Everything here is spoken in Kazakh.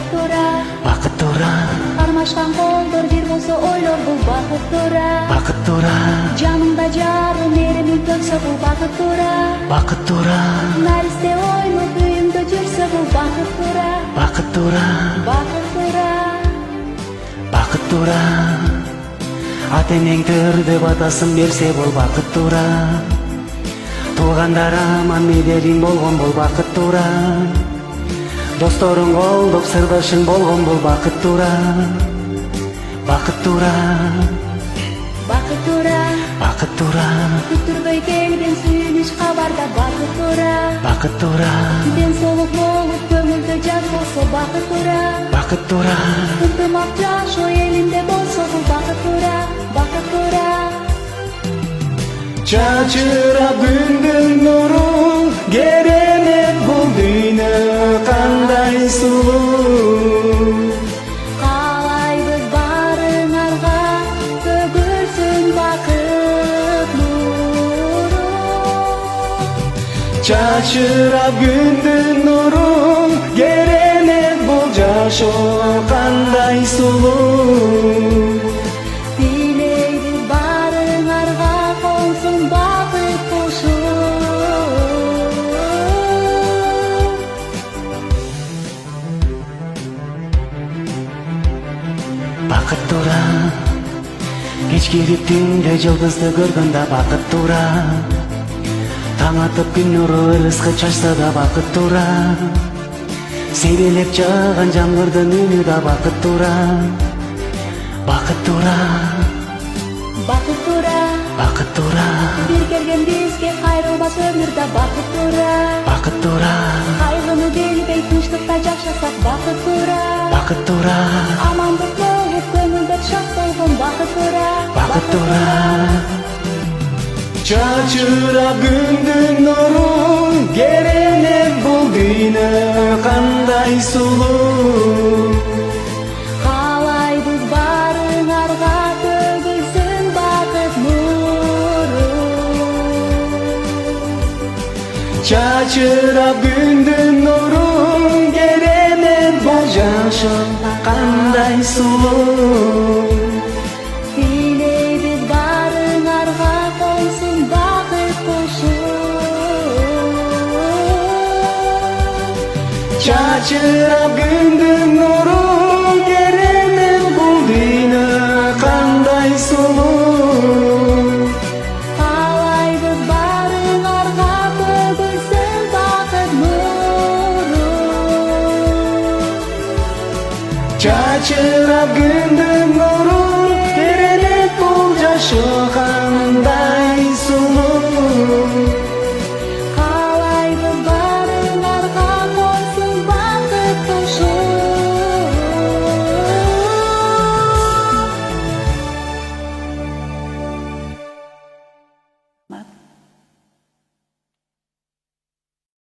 бақыттора, бақыттора, қармашқан қолдар бер болса ойлар бұл бақыттора, бақыттора, жаныңда жарым меремін төксө бұл бақыттора, бақыттора, нәресте ойлы күйімді жүрсе бұл бақыттора, бақыттора, бақыттора, бақыттора, ата энең төрдө батасын берсе бол бақыттора, туугандар аман медериң болгон бол бақыттора, досторуң колдоп сырдашың болгон бол бақыттора, бақыттора, бақыттора, бақыттора, күттүрбөй келген сүйүнүч кабарда бақыттора, бақыттора, ден соолук болуп көңүлдө жаз болсо бақыттора, бақыттора, ынтымак жашоо элинде болсо бул бақыттора, бақыттора. чачырап күндүн нурун керемет бул дүйнө кандай сулуу, Каалайбыз барыңарга төгүлсүн бакыт нуру. чачырап күндүн нурун керемет бул жашоо кандай сулуу, Тилейбиз барыңарга консун бакыт кошуп. бақыттора, кеч кирип түндө жылдызды көргөндө бақыттора, таң атып күн нуру ырыскы чачса да бақыттора, себелеп жааган жамгырдын үнү да бақыттора, бақыттора, Бакыттора, бақыттора, бир келген бизге кайрылбас өмүрдө бакыттора, бақыттора, кайгыны билбей тынчтыкта жашасак бакыттора, бақыттора, амандык болуп көңүлдөр шат болгон бакыттора, бақыттора, чачырап күндүн нурун керемет бул дүйнө кандай сулуу, Каалайбыз барыңарга төгүлсүн бакыт нуру. чачырап күндүн нурун керемет бул жашоо кандай сулуу, Тилейбиз барыңарга консун бакыт кошуп. чачырап күндүн нурун керемет бул дүйнө кандай сулуу, Каалайбыз барыңарга төгүлсүн бакыт нуру. чачырап күндүн нурун